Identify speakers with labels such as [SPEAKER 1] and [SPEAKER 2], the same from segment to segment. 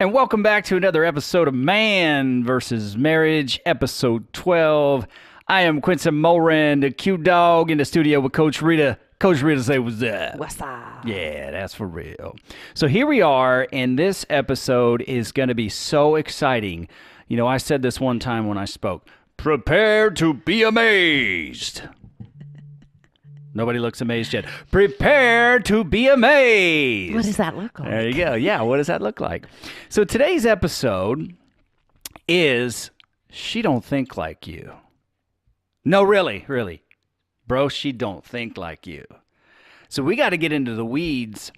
[SPEAKER 1] And welcome back to another episode of Man vs. Marriage, episode 12. I am Quincy Moran, the Q Dog, in the studio with Coach Rita. Coach Rita, say what's up?
[SPEAKER 2] What's up?
[SPEAKER 1] Yeah, that's for real. So here we are, and this episode is going to be so exciting. You know, I said this one time when I spoke. Prepare to be amazed. Nobody looks amazed yet. Prepare to be amazed.
[SPEAKER 2] What does that look like?
[SPEAKER 1] There you go. Yeah, what does that look like? So today's episode is She Don't Think Like You. No, really. Bro, she don't think like you. So we got to get into the weeds.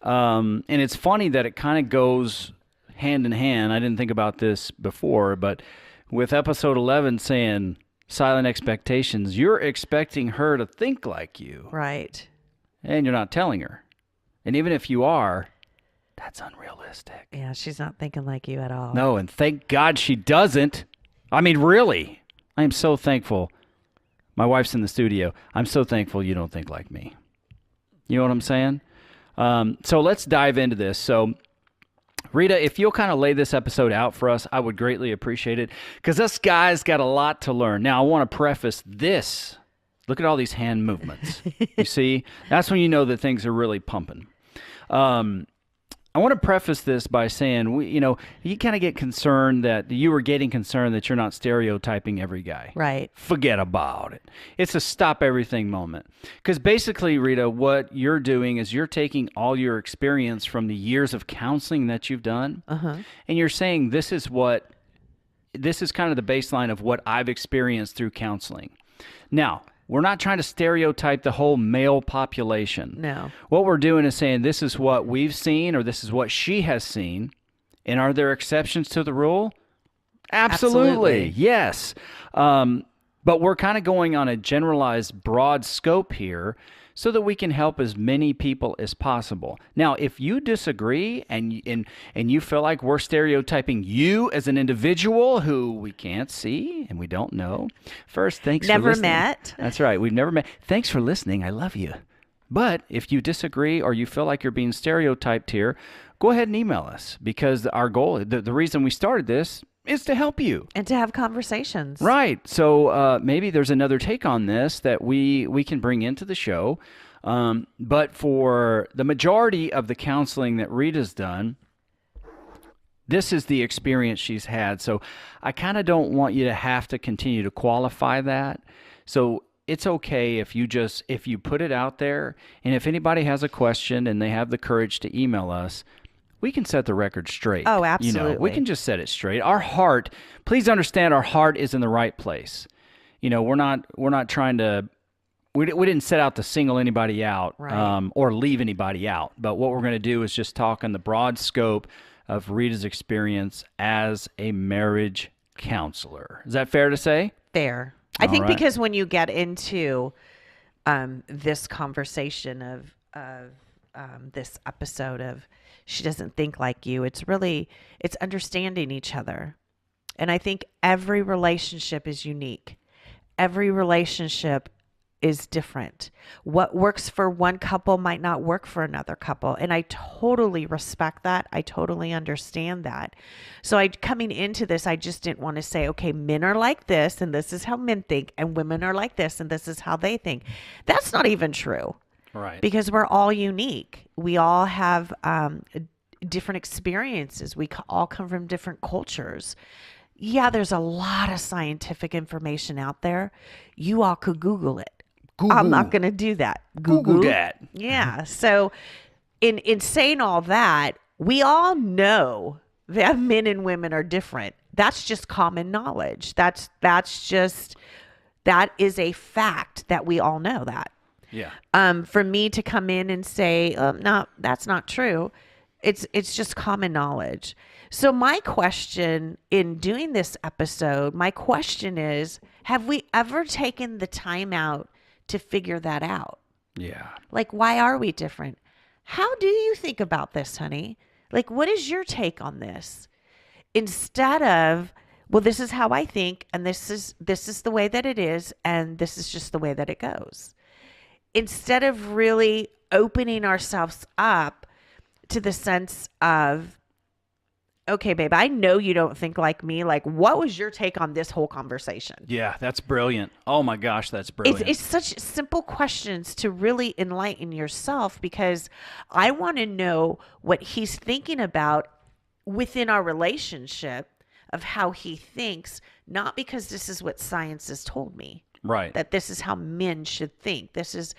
[SPEAKER 1] And it's funny that it kind of goes hand in hand. I didn't think about this before, but with episode 11 saying silent expectations, you're expecting her to think like you.
[SPEAKER 2] Right.
[SPEAKER 1] And you're not telling her. And even if you are, that's unrealistic.
[SPEAKER 2] Yeah, she's not thinking like you at all.
[SPEAKER 1] No, and thank God she doesn't. I mean, really. I am so thankful. My wife's in the studio. I'm so thankful you don't think like me. You know what I'm saying? So let's dive into this. So, Rita, if you'll kind of lay this episode out for us, I would greatly appreciate it, because us guys got a lot to learn. Now, I want to preface this. Look at all these hand movements. You see? That's when you know that things are really pumping. I want to preface this by saying, you kind of get concerned that you were getting concerned that you're not stereotyping every guy.
[SPEAKER 2] Right.
[SPEAKER 1] Forget about it. It's a stop everything moment. Because basically, Rita, what you're doing is you're taking all your experience from the years of counseling that you've done, and you're saying this is kind of the baseline of what I've experienced through counseling. Now, we're not trying to stereotype the whole male population.
[SPEAKER 2] No. What
[SPEAKER 1] What we're doing is saying this is what we've seen, or this is what she has seen. And are there exceptions to the rule? Absolutely. Yes. But we're kind of going on a generalized broad scope here so that we can help as many people as possible. Now, if you disagree and you feel like we're stereotyping you as an individual who we can't see and we don't know, first, thanks for listening.
[SPEAKER 2] Never met.
[SPEAKER 1] That's right. We've never met. Thanks for listening. I love you. But if you disagree or you feel like you're being stereotyped here, go ahead and email us, because our goal, the reason we started this is to help you.
[SPEAKER 2] And to have conversations.
[SPEAKER 1] Right. So maybe there's another take on this that we can bring into the show. But for the majority of the counseling that Rita's done, this is the experience she's had. So I kind of don't want you to have to continue to qualify that. So it's okay if you put it out there. And if anybody has a question and they have the courage to email us, we can set the record straight.
[SPEAKER 2] Oh, absolutely.
[SPEAKER 1] We can just set it straight. Our heart, please understand, our heart is in the right place. We're not trying to, we didn't set out to single anybody out,
[SPEAKER 2] right,
[SPEAKER 1] or leave anybody out. But what we're going to do is just talk on the broad scope of Rita's experience as a marriage counselor. Is that fair to say?
[SPEAKER 2] Fair. I think
[SPEAKER 1] right.
[SPEAKER 2] because when you get into this conversation of this episode of she doesn't think like you, it's understanding each other. And I think every relationship is unique. Every relationship is different. What works for one couple might not work for another couple. And I totally respect that. I totally understand that. So coming into this, I just didn't want to say, okay, men are like this and this is how men think, and women are like this and this is how they think. That's not even true.
[SPEAKER 1] Right.
[SPEAKER 2] Because we're all unique. We all have different experiences. We all come from different cultures. Yeah, there's a lot of scientific information out there. You all could Google it. I'm not going to do that.
[SPEAKER 1] Google that.
[SPEAKER 2] Yeah. So in saying all that, we all know that men and women are different. That's just common knowledge. That is a fact that we all know that.
[SPEAKER 1] Yeah.
[SPEAKER 2] For me to come in and say, no, that's not true. It's just common knowledge. So my question in doing this episode, my question is, have we ever taken the time out to figure that out?
[SPEAKER 1] Yeah.
[SPEAKER 2] Like, why are we different? How do you think about this, honey? Like, what is your take on this? Instead of, well, this is how I think, and this is the way that it is, and this is just the way that it goes. Instead of really opening ourselves up to the sense of okay, babe, I know you don't think like me. Like, what was your take on this whole conversation?
[SPEAKER 1] Yeah, that's brilliant. Oh my gosh, that's brilliant.
[SPEAKER 2] It's such simple questions to really enlighten yourself, because I want to know what he's thinking about within our relationship, of how he thinks, not because this is what science has told me,
[SPEAKER 1] Right.
[SPEAKER 2] that this is how men should think. This is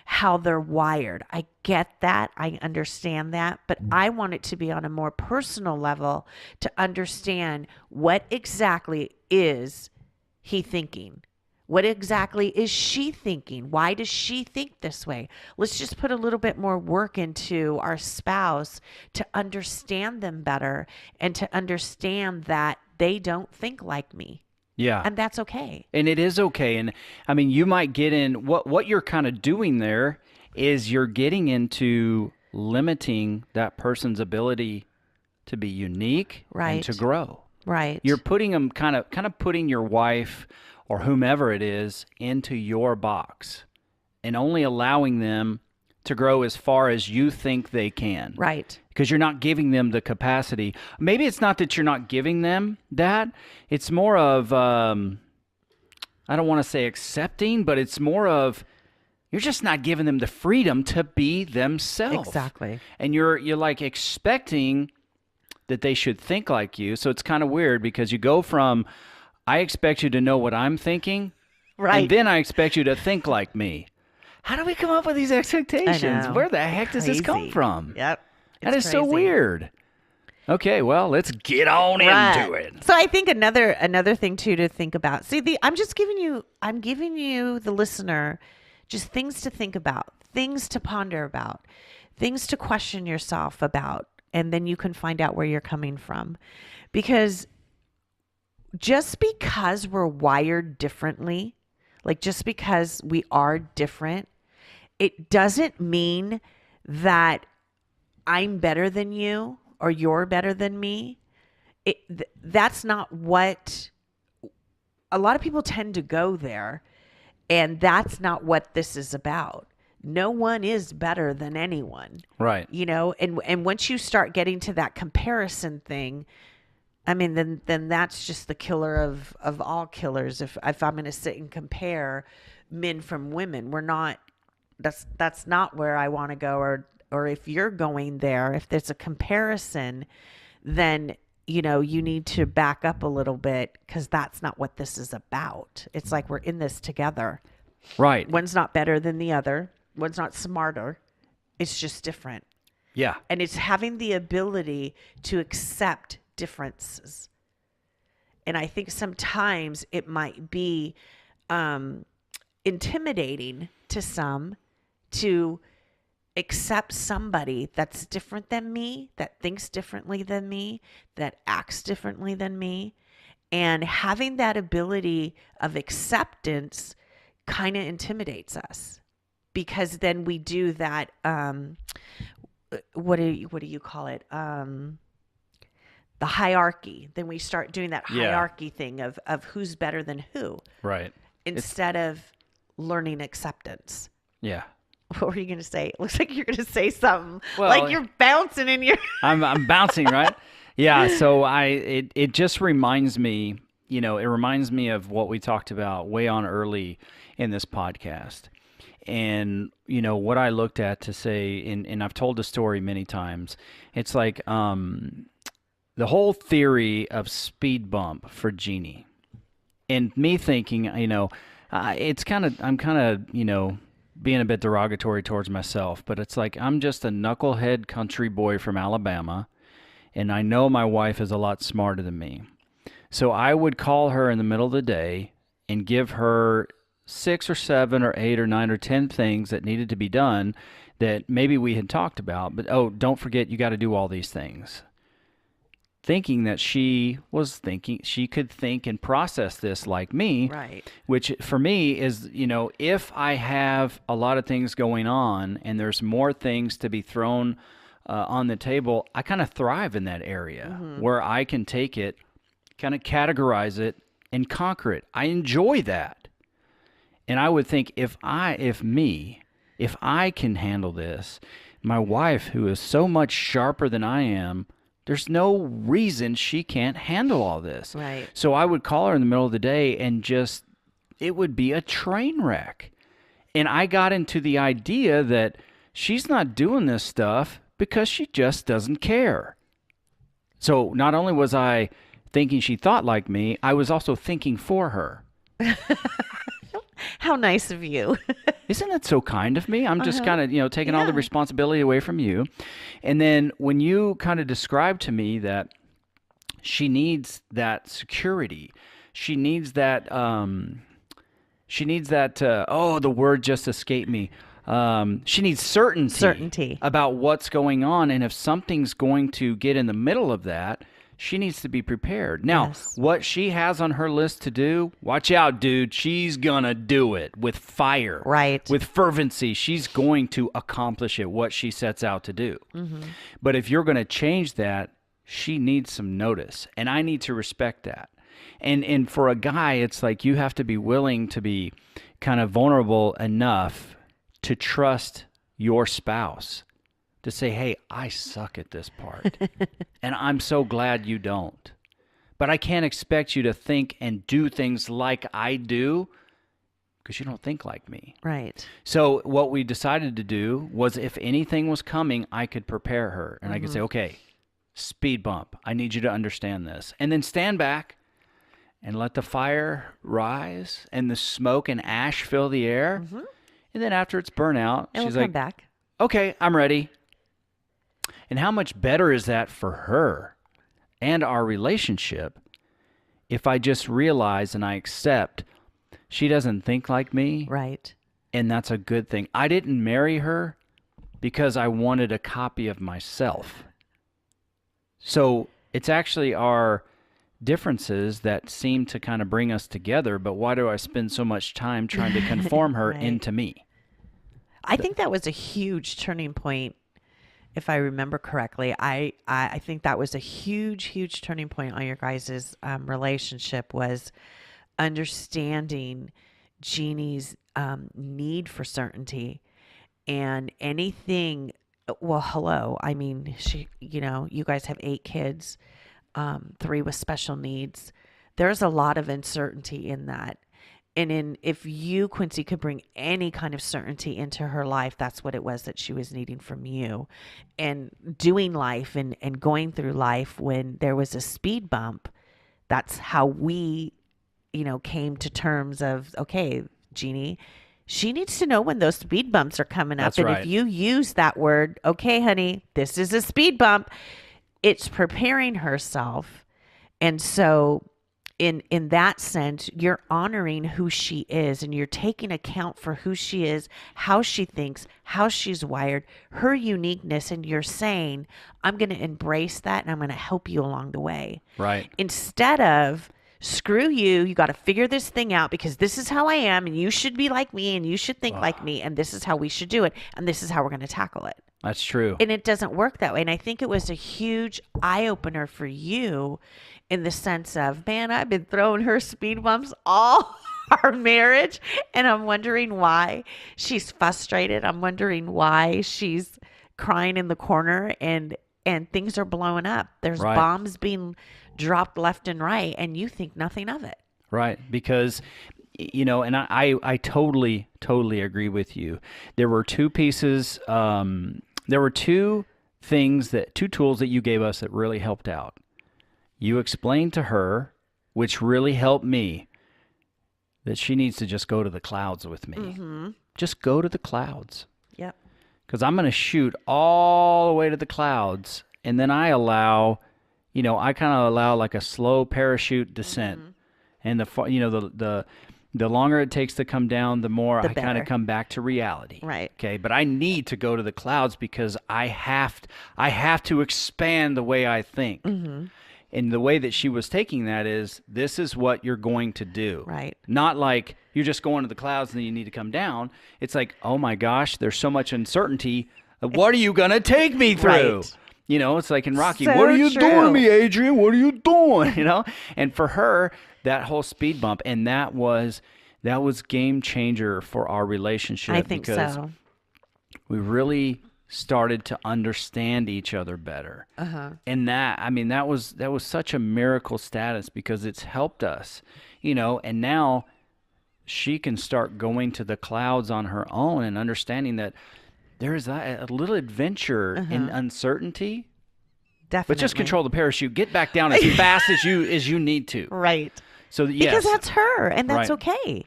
[SPEAKER 2] how they're wired. I get that. I understand that, but I want it to be on a more personal level, to understand what exactly is he thinking. What exactly is she thinking? Why does she think this way? Let's just put a little bit more work into our spouse to understand them better, and to understand that they don't think like me.
[SPEAKER 1] Yeah.
[SPEAKER 2] And that's okay.
[SPEAKER 1] And it is okay. And I mean, you might get in what you're kind of doing there is you're getting into limiting that person's ability to be unique and
[SPEAKER 2] Right.
[SPEAKER 1] to grow.
[SPEAKER 2] Right.
[SPEAKER 1] You're putting them kind of putting your wife or whomever it is into your box, and only allowing them to grow as far as you think they can.
[SPEAKER 2] Right.
[SPEAKER 1] Because you're not giving them the capacity. Maybe it's not that you're not giving them that. It's more of, I don't want to say accepting, but it's more of you're just not giving them the freedom to be themselves.
[SPEAKER 2] Exactly.
[SPEAKER 1] And you're like expecting that they should think like you. So it's kind of weird, because you go from, I expect you to know what I'm thinking,
[SPEAKER 2] Right.
[SPEAKER 1] and then I expect you to think like me. How do we come up with these expectations?
[SPEAKER 2] know.
[SPEAKER 1] Where the heck does this come
[SPEAKER 2] Crazy.
[SPEAKER 1] from?
[SPEAKER 2] Yep.
[SPEAKER 1] That is
[SPEAKER 2] It's
[SPEAKER 1] so
[SPEAKER 2] crazy.
[SPEAKER 1] weird. Okay, well, let's get on
[SPEAKER 2] Right.
[SPEAKER 1] into it.
[SPEAKER 2] So I think another thing too to think about. See, I'm giving you the listener just things to think about, things to ponder about, things to question yourself about, and then you can find out where you're coming from. Because just because we're wired differently, like just because we are different, it doesn't mean that I'm better than you or you're better than me. That's not what a lot of people tend to go there, and that's not what this is about. No one is better than anyone,
[SPEAKER 1] Right.
[SPEAKER 2] and once you start getting to that comparison thing, I mean, then that's just the killer of all killers. If I'm going to sit and compare men from women, we're not. That's not where I want to go. Or if you're going there, if there's a comparison, then you need to back up a little bit, because that's not what this is about. It's like we're in this together.
[SPEAKER 1] Right.
[SPEAKER 2] One's not better than the other. One's not smarter. It's just different.
[SPEAKER 1] Yeah.
[SPEAKER 2] And it's having the ability to accept differences. And I think sometimes it might be intimidating to some to accept somebody that's different than me, that thinks differently than me, that acts differently than me. And having that ability of acceptance kind of intimidates us, because then we do that. What do you call it? The hierarchy. Then we start doing that
[SPEAKER 1] Yeah.
[SPEAKER 2] hierarchy thing of who's better than who,
[SPEAKER 1] Right.
[SPEAKER 2] instead of learning acceptance.
[SPEAKER 1] Yeah.
[SPEAKER 2] What were you going to say? It looks like you're going to say something.
[SPEAKER 1] Well,
[SPEAKER 2] like you're bouncing in your.
[SPEAKER 1] I'm bouncing, right? Yeah, so it just reminds me, it reminds me of what we talked about way on early in this podcast. And, what I looked at to say, and I've told the story many times, it's like the whole theory of speed bump for Jeannie. And me thinking, I'm kind of, being a bit derogatory towards myself, but it's like I'm just a knucklehead country boy from Alabama, and I know my wife is a lot smarter than me. So I would call her in the middle of the day and give her 6 or 7 or 8 or 9 or 10 things that needed to be done that maybe we had talked about, but don't forget, you got to do all these things. Thinking that she could think and process this like me,
[SPEAKER 2] Right.
[SPEAKER 1] which for me is, if I have a lot of things going on and there's more things to be thrown on the table, I kind of thrive in that area where I can take it, kind of categorize it, and conquer it. I enjoy that. And I would think if I can handle this, my wife, who is so much sharper than I am, There's no reason she can't handle all this.
[SPEAKER 2] Right.
[SPEAKER 1] So I would call her in the middle of the day and just, it would be a train wreck. And I got into the idea that she's not doing this stuff because she just doesn't care. So not only was I thinking she thought like me, I was also thinking for her.
[SPEAKER 2] How nice of you.
[SPEAKER 1] Isn't that so kind of me? I'm just kind of, taking all the responsibility away from you. And then when you kind of described to me that she needs that security, she needs that, the word just escaped me. She needs certainty about what's going on. And if something's going to get in the middle of that, she needs to be prepared. Now, what she has on her list to do, watch out, dude. She's going to do it with fire.
[SPEAKER 2] Right.
[SPEAKER 1] With fervency. She's going to accomplish it, what she sets out to do. Mm-hmm. But if you're going to change that, she needs some notice. And I need to respect that. And for a guy, it's like you have to be willing to be kind of vulnerable enough to trust your spouse. To say, hey, I suck at this part, and I'm so glad you don't. But I can't expect you to think and do things like I do because you don't think like me.
[SPEAKER 2] Right.
[SPEAKER 1] So what we decided to do was if anything was coming, I could prepare her. And I could say, okay, speed bump. I need you to understand this. And then stand back and let the fire rise and the smoke and ash fill the air. Mm-hmm. And then after it's burnt out, she's like,
[SPEAKER 2] back.
[SPEAKER 1] Okay, I'm ready. And how much better is that for her and our relationship if I just realize and I accept she doesn't think like me?
[SPEAKER 2] Right.
[SPEAKER 1] And that's a good thing. I didn't marry her because I wanted a copy of myself. So it's actually our differences that seem to kind of bring us together, but why do I spend so much time trying to conform her into me?
[SPEAKER 2] I think that was a huge turning point. If I remember correctly, I think that was a huge turning point on your guys' relationship, was understanding Jeannie's need for certainty and anything. Well, hello. I mean, you guys have 8 kids, 3 with special needs. There's a lot of uncertainty in that. And if you, Quincy, could bring any kind of certainty into her life, that's what it was that she was needing from you. And doing life and going through life when there was a speed bump, that's how we, came to terms of, okay, Jeannie, she needs to know when those speed bumps are coming up.
[SPEAKER 1] That's
[SPEAKER 2] and
[SPEAKER 1] right.
[SPEAKER 2] If you use that word, okay, honey, this is a speed bump, it's preparing herself. And so in that sense, you're honoring who she is and you're taking account for who she is, how she thinks, how she's wired, her uniqueness. And you're saying, I'm going to embrace that and I'm going to help you along the way.
[SPEAKER 1] Right.
[SPEAKER 2] Instead of, screw you got to figure this thing out because this is how I am and you should be like me and you should think like me and this is how we should do it and this is how we're going to tackle it.
[SPEAKER 1] That's true.
[SPEAKER 2] And it doesn't work that way. And I think it was a huge eye-opener for you in the sense of, man, I've been throwing her speed bumps all our marriage, and I'm wondering why she's frustrated. I'm wondering why she's crying in the corner, and things are blowing up. There's bombs being dropped left and right, and you think nothing of it.
[SPEAKER 1] Right, because and I totally agree with you. There were 2 pieces. There were 2 tools that you gave us that really helped out. You explained to her, which really helped me, that she needs to just go to the clouds with me. Mm-hmm. Just go to the clouds.
[SPEAKER 2] Yep.
[SPEAKER 1] Because I'm going to shoot all the way to the clouds, and then I allow, I kind of allow like a slow parachute descent. Mm-hmm. And the longer it takes to come down, the more I kind of come back to reality.
[SPEAKER 2] Right.
[SPEAKER 1] Okay. But I need to go to the clouds because I have to expand the way I think. Mm-hmm. And the way that she was taking that is, this is what you're going to do. Right. Not like you're just going to the clouds and then you need to come down. It's like, oh my gosh, there's so much uncertainty. What are you going to take me through? Right. It's like in Rocky, what are you doing to me, Adrian? What are you doing? And for her, that whole speed bump, and that was game changer for our relationship.
[SPEAKER 2] I think so.
[SPEAKER 1] We really started to understand each other better.
[SPEAKER 2] Uh-huh.
[SPEAKER 1] And that was such a miracle status because it's helped us, and now she can start going to the clouds on her own and understanding that there is a little adventure in uncertainty.
[SPEAKER 2] Definitely.
[SPEAKER 1] But just control the parachute. Get back down as fast as you need to.
[SPEAKER 2] Right.
[SPEAKER 1] So yes,
[SPEAKER 2] because that's her, and that's
[SPEAKER 1] right.
[SPEAKER 2] okay.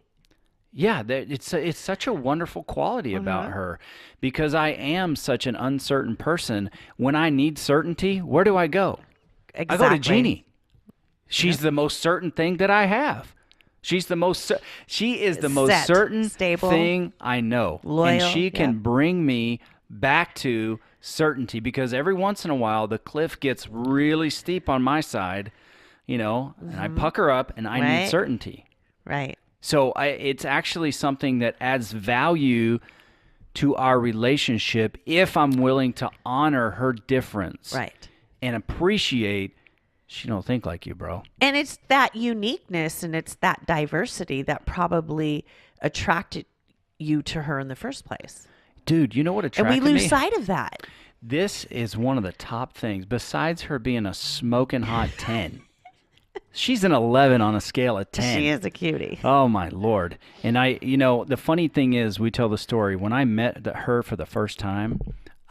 [SPEAKER 1] Yeah, it's such a wonderful quality about her, because I am such an uncertain person. When I need certainty, where do I go?
[SPEAKER 2] Exactly.
[SPEAKER 1] I go to Jeannie. She's the most certain thing that I have. She is the most
[SPEAKER 2] Set,
[SPEAKER 1] certain
[SPEAKER 2] stable,
[SPEAKER 1] thing I know.
[SPEAKER 2] loyal,
[SPEAKER 1] and she can bring me back to certainty, because every once in a while the cliff gets really steep on my side, and I pucker up and I need certainty.
[SPEAKER 2] Right.
[SPEAKER 1] So it's actually something that adds value to our relationship if I'm willing to honor her difference.
[SPEAKER 2] Right.
[SPEAKER 1] And appreciate she don't think like you, bro.
[SPEAKER 2] And it's that uniqueness and it's that diversity that probably attracted you to her in the first place.
[SPEAKER 1] Dude, you know what attracted me?
[SPEAKER 2] And we lose sight of that.
[SPEAKER 1] This is one of the top things, besides her being a smoking hot 10. She's an 11 on a scale of 10.
[SPEAKER 2] She is a cutie.
[SPEAKER 1] Oh, my Lord. And the funny thing is, we tell the story. When I met her for the first time,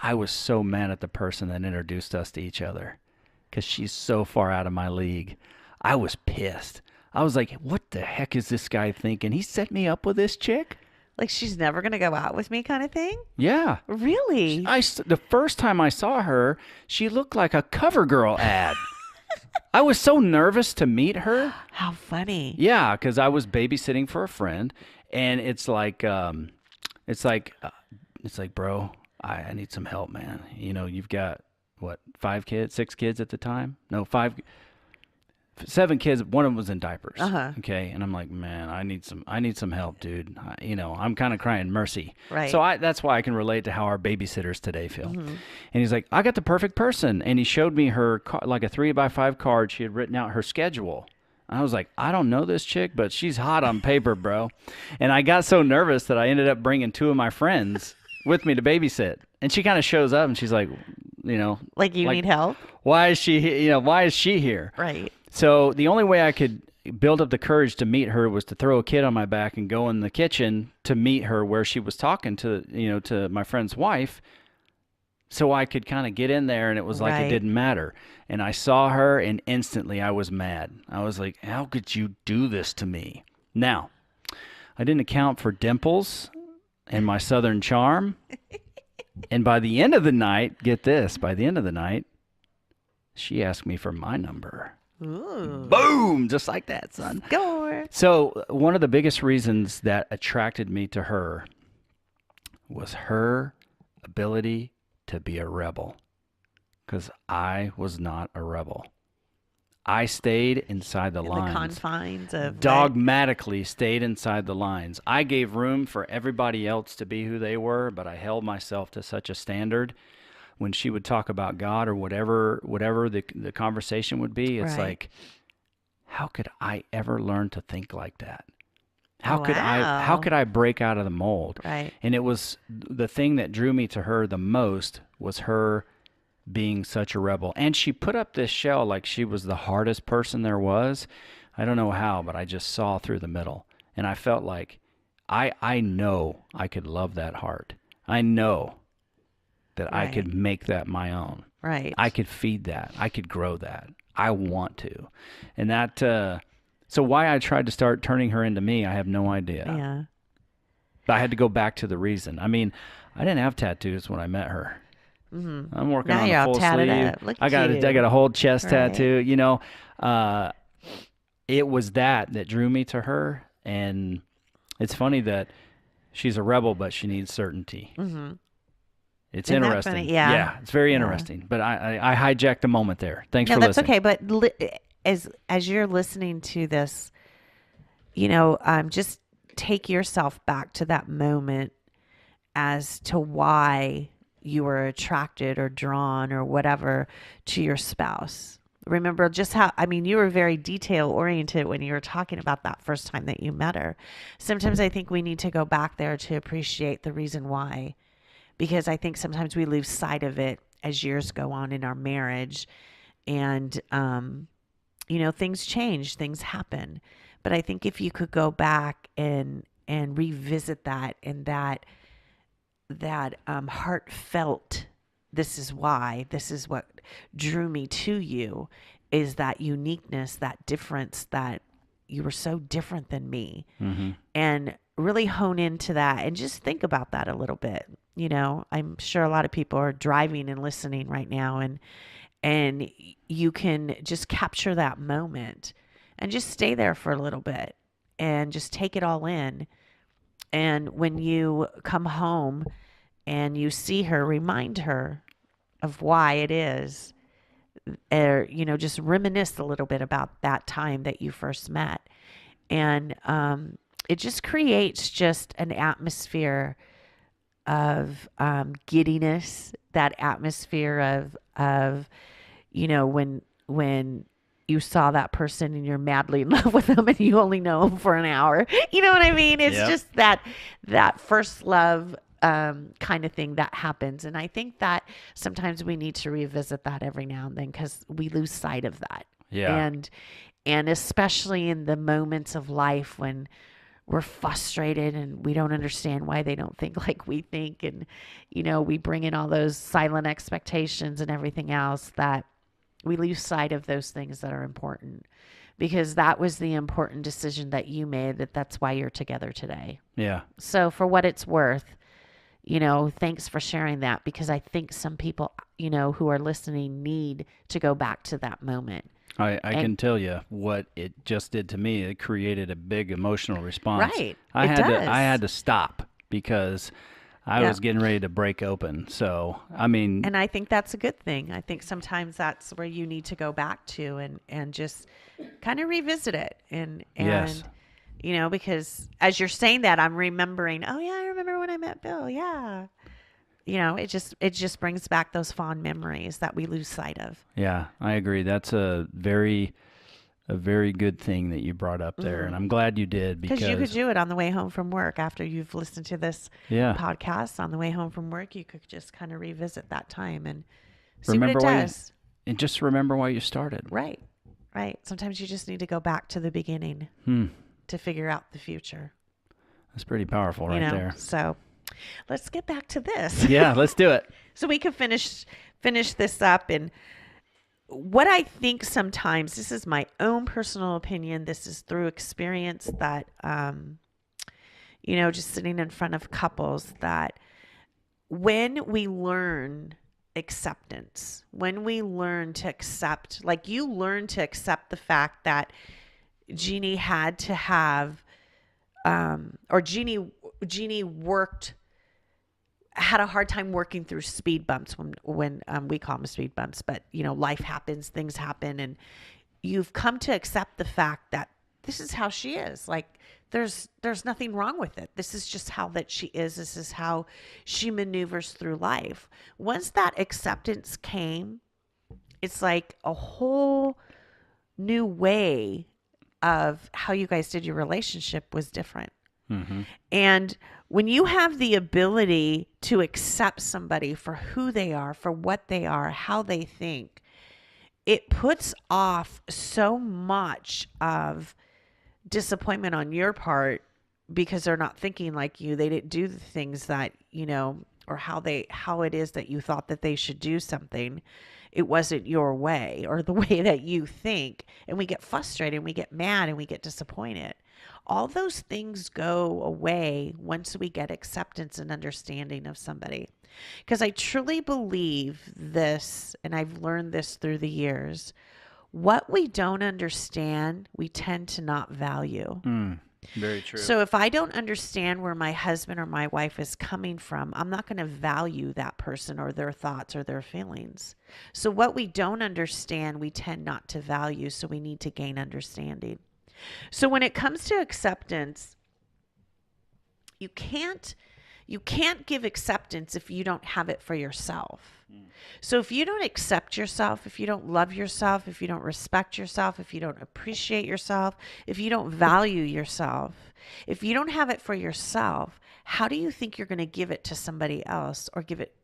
[SPEAKER 1] I was so mad at the person that introduced us to each other, because she's so far out of my league. I was pissed. I was like, what the heck is this guy thinking? He set me up with this chick?
[SPEAKER 2] Like she's never going to go out with me kind of thing?
[SPEAKER 1] Yeah.
[SPEAKER 2] Really?
[SPEAKER 1] The first time I saw her, she looked like a CoverGirl ad. I was so nervous to meet her.
[SPEAKER 2] How funny.
[SPEAKER 1] Yeah, because I was babysitting for a friend, and it's like, bro, I need some help, man. You've got what, 6 kids at the time? No, 7 kids. One of them was in diapers. Okay, and I'm like, man, I need some help, dude. I'm kind of crying mercy.
[SPEAKER 2] Right.
[SPEAKER 1] So that's why I can relate to how our babysitters today feel. And he's like, I got the perfect person, and he showed me her like a 3x5 card. She had written out her schedule. I was like, I don't know this chick, but she's hot on paper, bro. And I got so nervous that I ended up bringing 2 of my friends with me to babysit. And she kind of shows up, and she's like,
[SPEAKER 2] like you need help.
[SPEAKER 1] Why is she here?
[SPEAKER 2] Right.
[SPEAKER 1] So the only way I could build up the courage to meet her was to throw a kid on my back and go in the kitchen to meet her where she was talking to my friend's wife, so I could kind of get in there, and it was like it didn't matter. And I saw her, and instantly I was mad. I was like, how could you do this to me? Now, I didn't account for dimples and my southern charm. And by the end of the night, get this, she asked me for my number.
[SPEAKER 2] Ooh.
[SPEAKER 1] Boom! Just like that, son.
[SPEAKER 2] Score.
[SPEAKER 1] So one of the biggest reasons that attracted me to her was her ability to be a rebel, because I was not a rebel. I stayed inside the lines.
[SPEAKER 2] The confines of
[SPEAKER 1] dogmatically stayed inside the lines. I gave room for everybody else to be who they were, but I held myself to such a standard. When she would talk about God or whatever the conversation would be, it's like, how could I ever learn to think like that? How could I break out of the mold?
[SPEAKER 2] Right.
[SPEAKER 1] And it was the thing that drew me to her the most was her being such a rebel. And she put up this shell like she was the hardest person there was. I don't know how, but I just saw through the middle. And I felt like I know I could love that heart. I know that I could make that my own.
[SPEAKER 2] Right.
[SPEAKER 1] I could feed that. I could grow that. I want to. And that, so why I tried to start turning her into me, I have no idea.
[SPEAKER 2] Yeah.
[SPEAKER 1] But I had to go back to the reason. I mean, I didn't have tattoos when I met her.
[SPEAKER 2] Mm-hmm.
[SPEAKER 1] I'm working
[SPEAKER 2] now
[SPEAKER 1] on
[SPEAKER 2] you're
[SPEAKER 1] a
[SPEAKER 2] all
[SPEAKER 1] full
[SPEAKER 2] tatted
[SPEAKER 1] sleeve.
[SPEAKER 2] Up. Look
[SPEAKER 1] I got a whole chest tattoo. It was that drew me to her. And it's funny that she's a rebel, but she needs certainty.
[SPEAKER 2] Mm-hmm.
[SPEAKER 1] It's
[SPEAKER 2] Isn't that
[SPEAKER 1] interesting.
[SPEAKER 2] funny? Yeah.
[SPEAKER 1] It's very interesting. But I hijacked the moment there. Thanks for
[SPEAKER 2] that's
[SPEAKER 1] listening.
[SPEAKER 2] okay. But as you're listening to this, just take yourself back to that moment as to why you were attracted or drawn or whatever to your spouse. Remember just how, you were very detail oriented when you were talking about that first time that you met her. Sometimes I think we need to go back there to appreciate the reason why. because I think sometimes we lose sight of it as years go on in our marriage. And, things change, things happen. But I think if you could go back and revisit that, and that heartfelt, this is why, this is what drew me to you, is that uniqueness, that difference, that you were so different than me.
[SPEAKER 1] Mm-hmm.
[SPEAKER 2] And really hone into that and just think about that a little bit. I'm sure a lot of people are driving and listening right now, and you can just capture that moment and just stay there for a little bit and just take it all in. And when you come home and you see her, remind her of why it is, or, just reminisce a little bit about that time that you first met. And it just creates just an atmosphere of giddiness, that atmosphere of when you saw that person and you're madly in love with them and you only know them for an hour. You know what I mean? It's
[SPEAKER 1] Yep.
[SPEAKER 2] just that first love kind of thing that happens. And I think that sometimes we need to revisit that every now and then, because we lose sight of that.
[SPEAKER 1] Yeah.
[SPEAKER 2] And especially in the moments of life when we're frustrated and we don't understand why they don't think like we think. And, we bring in all those silent expectations and everything else, that we lose sight of those things that are important, because that was the important decision that you made, that's why you're together today.
[SPEAKER 1] Yeah.
[SPEAKER 2] So for what it's worth, thanks for sharing that, because I think some people, who are listening need to go back to that moment.
[SPEAKER 1] I can tell you what it just did to me. It created a big emotional response.
[SPEAKER 2] Right.
[SPEAKER 1] I
[SPEAKER 2] does.
[SPEAKER 1] had to stop because I was getting ready to break open. So, I mean,
[SPEAKER 2] And I think that's a good thing. I think sometimes that's where you need to go back to and just kind of revisit it. And
[SPEAKER 1] yes.
[SPEAKER 2] Because as you're saying that, I'm remembering, oh yeah, I remember when I met Bill. Yeah. It just brings back those fond memories that we lose sight of.
[SPEAKER 1] Yeah, I agree. That's a very good thing that you brought up there. And I'm glad you did, because
[SPEAKER 2] you could do it on the way home from work after you've listened to this podcast. On the way home from work, you could just kind of revisit that time and see
[SPEAKER 1] remember
[SPEAKER 2] what it does.
[SPEAKER 1] And just remember why you started.
[SPEAKER 2] Right. Sometimes you just need to go back to the beginning to figure out the future.
[SPEAKER 1] That's pretty powerful right there.
[SPEAKER 2] So let's get back to this.
[SPEAKER 1] Yeah, let's do it.
[SPEAKER 2] So we can finish this up. And what I think sometimes, this is my own personal opinion, this is through experience, that, just sitting in front of couples, that when we learn acceptance, when we learn to accept, like you learn to accept the fact that Jeannie had to have, or Jeannie had a hard time working through speed bumps when we call them speed bumps, but life happens, things happen, and you've come to accept the fact that this is how she is. Like there's nothing wrong with it. This is just how that she is. This is how she maneuvers through life. Once that acceptance came, it's like a whole new way of how you guys did your relationship was different.
[SPEAKER 1] Mm-hmm.
[SPEAKER 2] And when you have the ability to accept somebody for who they are, for what they are, how they think, it puts off so much of disappointment on your part, because they're not thinking like you. They didn't do the things that, or how it is that you thought that they should do something. It wasn't your way or the way that you think. And we get frustrated and we get mad and we get disappointed. All those things go away once we get acceptance and understanding of somebody. Because I truly believe this, and I've learned this through the years, what we don't understand, we tend to not value.
[SPEAKER 1] Very true.
[SPEAKER 2] So if I don't understand where my husband or my wife is coming from, I'm not going to value that person or their thoughts or their feelings. So what we don't understand, we tend not to value. So we need to gain understanding. So when it comes to acceptance, you can't give acceptance if you don't have it for yourself. So if you don't accept yourself, if you don't love yourself, if you don't respect yourself, if you don't appreciate yourself, if you don't value yourself, if you don't have it for yourself, how do you think you're going to give it to somebody else, or give it,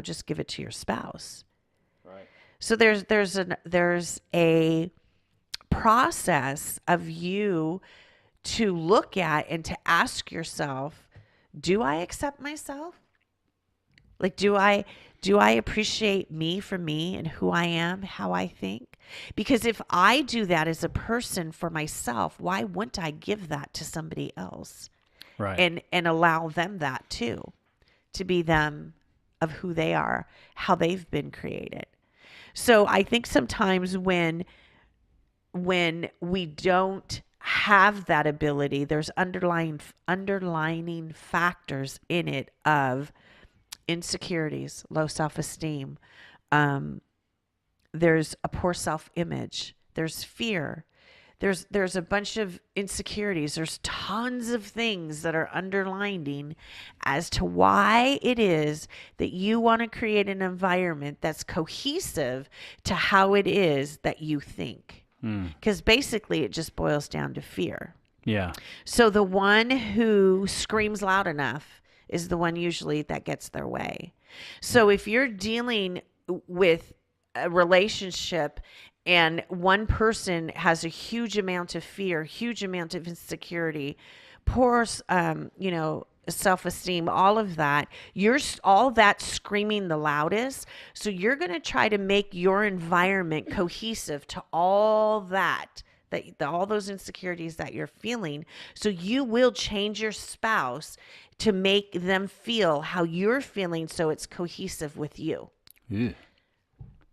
[SPEAKER 2] just give it to your spouse?
[SPEAKER 1] Right.
[SPEAKER 2] So there's a process of you to look at and to ask yourself, do I accept myself? Like, do I appreciate me for me and who I am, how I think? Because if I do that as a person for myself, why wouldn't I give that to somebody else,
[SPEAKER 1] Right.
[SPEAKER 2] and allow them that too, to be them, of who they are, how they've been created. So I think sometimes when we don't have that ability, there's underlining factors in it of insecurities, low self-esteem. There's a poor self-image. There's fear. There's a bunch of insecurities. There's tons of things that are underlining as to why it is that you want to create an environment that's cohesive to how it is that you think. Because basically it just boils down to fear.
[SPEAKER 1] Yeah.
[SPEAKER 2] So the one who screams loud enough is the one usually that gets their way. So if you're dealing with a relationship and one person has a huge amount of fear, huge amount of insecurity, poor, self-esteem, all of that, you're all that screaming the loudest. So you're going to try to make your environment cohesive to all that all those insecurities that you're feeling. So you will change your spouse to make them feel how you're feeling, so it's cohesive with you.
[SPEAKER 1] Ew.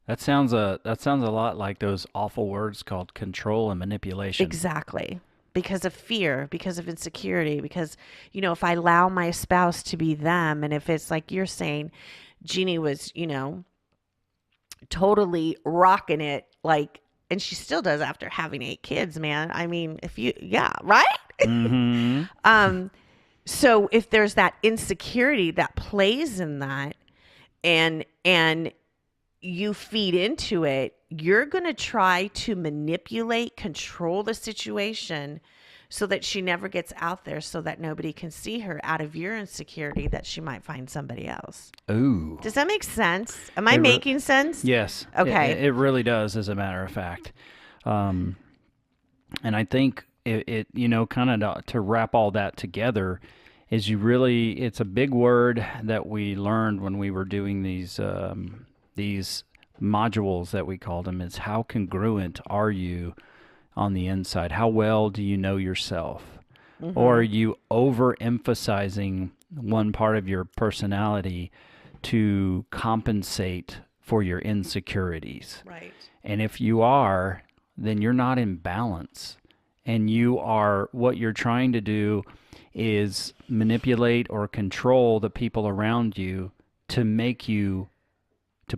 [SPEAKER 1] That sounds a lot like those awful words called control and manipulation.
[SPEAKER 2] Exactly. Because of fear, because of insecurity, because, if I allow my spouse to be them, and if it's like you're saying, Jeannie was, totally rocking it, like, and she still does after having 8 kids, man. I mean, right?
[SPEAKER 1] Mm-hmm.
[SPEAKER 2] So if there's that insecurity that plays in that, and you feed into it, you're going to try to manipulate, control the situation so that she never gets out there, so that nobody can see her, out of your insecurity that she might find somebody else.
[SPEAKER 1] Ooh.
[SPEAKER 2] Does that make sense? Am I making sense?
[SPEAKER 1] Yes.
[SPEAKER 2] Okay.
[SPEAKER 1] It really does, as a matter of fact. And I think it kind of to wrap all that together is it's a big word that we learned when we were doing these modules that we called them, is how congruent are you on the inside? How well do you know yourself? Mm-hmm. Or are you overemphasizing one part of your personality to compensate for your insecurities?
[SPEAKER 2] Right.
[SPEAKER 1] And if you are, then you're not in balance. And what you're trying to do is manipulate or control the people around you to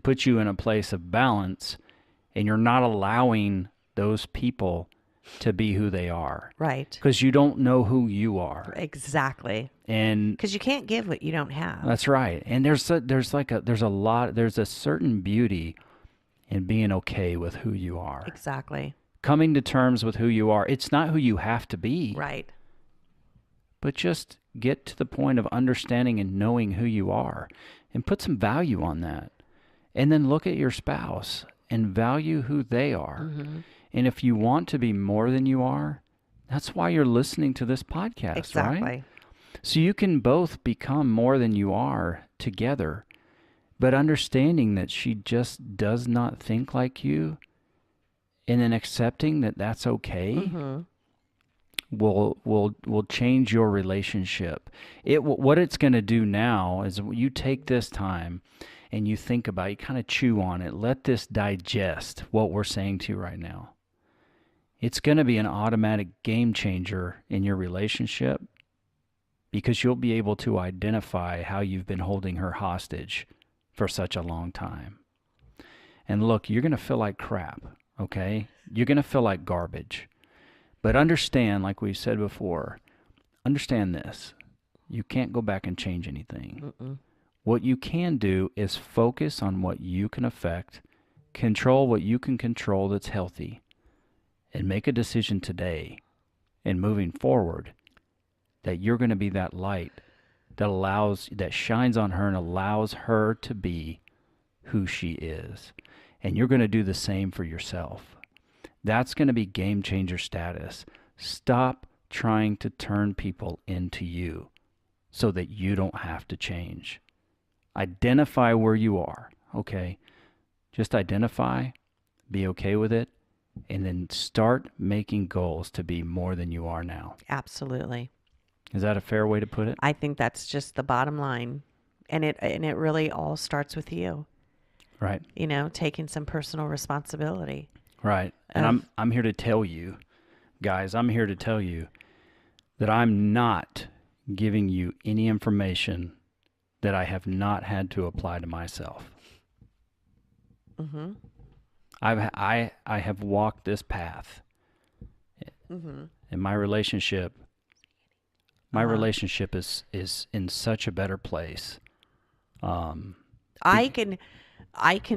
[SPEAKER 1] put you in a place of balance, and you're not allowing those people to be who they are. Right. Because you don't know who you are.
[SPEAKER 2] Exactly.
[SPEAKER 1] And
[SPEAKER 2] because you can't give what you don't have.
[SPEAKER 1] That's right. And there's a certain beauty in being okay with who you are.
[SPEAKER 2] Exactly.
[SPEAKER 1] Coming to terms with who you are. It's not who you have to be.
[SPEAKER 2] Right.
[SPEAKER 1] But just get to the point of understanding and knowing who you are, and put some value on that. And then look at your spouse and value who they are. Mm-hmm. And if you want to be more than you are, that's why you're listening to this podcast,
[SPEAKER 2] exactly.
[SPEAKER 1] Right? So you can both become more than you are together, but understanding that she just does not think like you, and then accepting that that's okay, mm-hmm. will change your relationship. What it's going to do now is you take this time and you think about it, you kind of chew on it, let this digest what we're saying to you right now. It's going to be an automatic game changer in your relationship, because you'll be able to identify how you've been holding her hostage for such a long time. And look, you're going to feel like crap, okay? You're going to feel like garbage. But understand, like we said before, understand this. You can't go back and change anything. Mm-mm. What you can do is focus on what you can affect, control what you can control that's healthy, and make a decision today and moving forward that you're going to be that light that shines on her and allows her to be who she is. And you're going to do the same for yourself. That's going to be game changer status. Stop trying to turn people into you so that you don't have to change. Identify where you are, okay? Just identify, be okay with it, and then start making goals to be more than you are now.
[SPEAKER 2] Absolutely.
[SPEAKER 1] Is that a fair way to put it?
[SPEAKER 2] I think that's just the bottom line. And it really all starts with you.
[SPEAKER 1] Right.
[SPEAKER 2] You know, taking some personal responsibility.
[SPEAKER 1] Right. And I'm here to tell you, guys, I'm here to tell you that I'm not giving you any information that I have not had to apply to myself.
[SPEAKER 2] Mm-hmm.
[SPEAKER 1] I have walked this path.
[SPEAKER 2] Mm-hmm.
[SPEAKER 1] And my relationship is in such a better place.
[SPEAKER 2] I can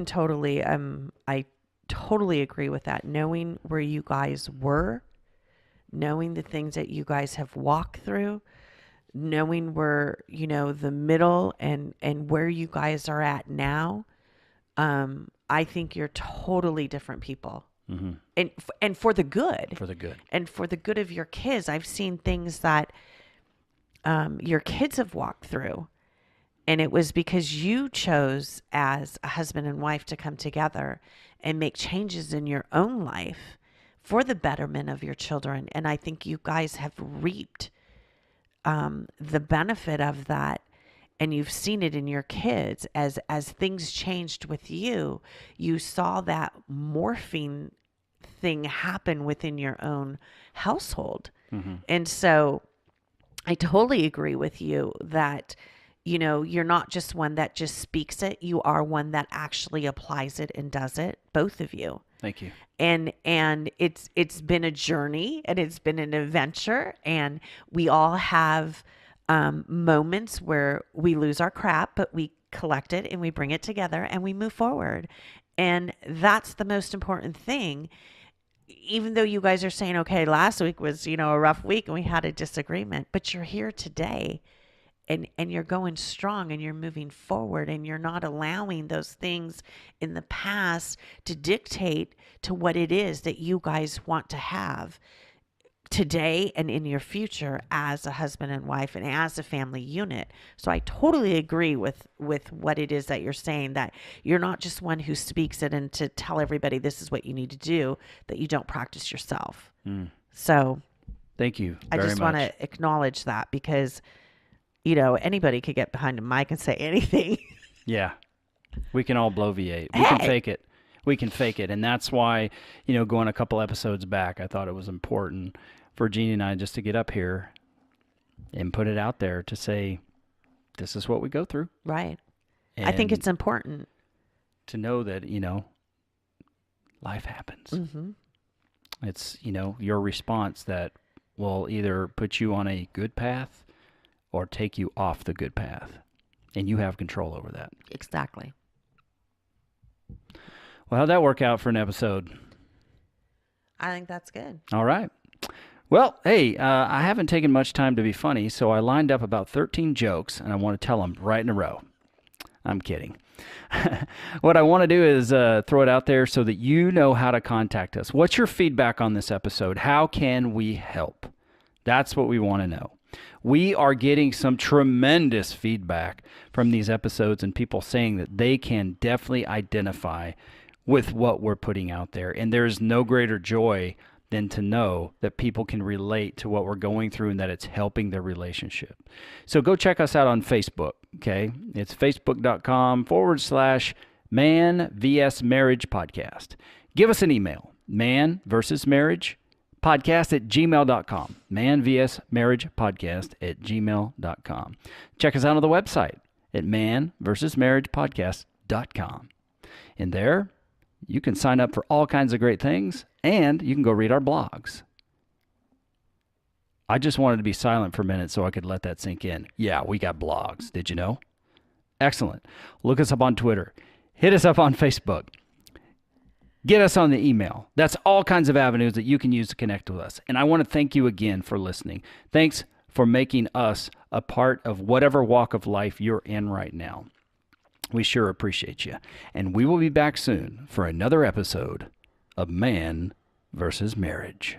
[SPEAKER 2] totally I totally agree with that. Knowing where you guys were, knowing the things that you guys have walked through, knowing where, you know, the middle and where you guys are at now, I think you're totally different people.
[SPEAKER 1] Mm-hmm.
[SPEAKER 2] And for the good.
[SPEAKER 1] For the good.
[SPEAKER 2] And for the good of your kids. I've seen things that your kids have walked through. And it was because you chose as a husband and wife to come together and make changes in your own life for the betterment of your children. And I think you guys have reaped the benefit of that. And you've seen it in your kids as things changed with you. You saw that morphing thing happen within your own household. Mm-hmm. And so I totally agree with you that, you know, you're not just one that just speaks it. You are one that actually applies it and does it, both of you.
[SPEAKER 1] Thank you.
[SPEAKER 2] And it's been a journey and it's been an adventure, and we all have moments where we lose our crap, but we collect it and we bring it together and we move forward. And that's the most important thing. Even though you guys are saying, okay, last week was, you know, a rough week and we had a disagreement, but you're here today and you're going strong and you're moving forward, and you're not allowing those things in the past to dictate to what it is that you guys want to have today and in your future as a husband and wife and as a family unit. So I totally agree with what it is that you're saying, that you're not just one who speaks it and to tell everybody this is what you need to do, that you don't practice yourself. So
[SPEAKER 1] thank you
[SPEAKER 2] I
[SPEAKER 1] very
[SPEAKER 2] just
[SPEAKER 1] much.
[SPEAKER 2] want to acknowledge that, because, you know, anybody could get behind a mic and say anything.
[SPEAKER 1] Yeah. We can all bloviate. We can fake it. We can fake it. And that's why, you know, going a couple episodes back, I thought it was important for Jeannie and I just to get up here and put it out there to say, this is what we go through.
[SPEAKER 2] Right.
[SPEAKER 1] And
[SPEAKER 2] I think it's important
[SPEAKER 1] to know that, you know, life happens.
[SPEAKER 2] Mm-hmm.
[SPEAKER 1] It's, you know, your response that will either put you on a good path or take you off the good path. And you have control over that.
[SPEAKER 2] Exactly.
[SPEAKER 1] Well, how'd that work out for an episode?
[SPEAKER 2] I think that's good.
[SPEAKER 1] All right. Well, hey, I haven't taken much time to be funny, so I lined up about 13 jokes, and I want to tell them right in a row. I'm kidding. What I want to do is throw it out there so that you know how to contact us. What's your feedback on this episode? How can we help? That's what we want to know. We are getting some tremendous feedback from these episodes and people saying that they can definitely identify with what we're putting out there. And there's no greater joy than to know that people can relate to what we're going through and that it's helping their relationship. So go check us out on Facebook, okay? It's facebook.com/Man vs Marriage Podcast. Give us an email, manvsmarriagepodcast@gmail.com, manvsmarriagepodcast@gmail.com. Check us out on the website at manvsmarriagepodcast.com. And there, you can sign up for all kinds of great things, and you can go read our blogs. I just wanted to be silent for a minute so I could let that sink in. Yeah, we got blogs. Did you know? Excellent. Look us up on Twitter. Hit us up on Facebook. Get us on the email. That's all kinds of avenues that you can use to connect with us. And I want to thank you again for listening. Thanks for making us a part of whatever walk of life you're in right now. We sure appreciate you. And we will be back soon for another episode of Man versus Marriage.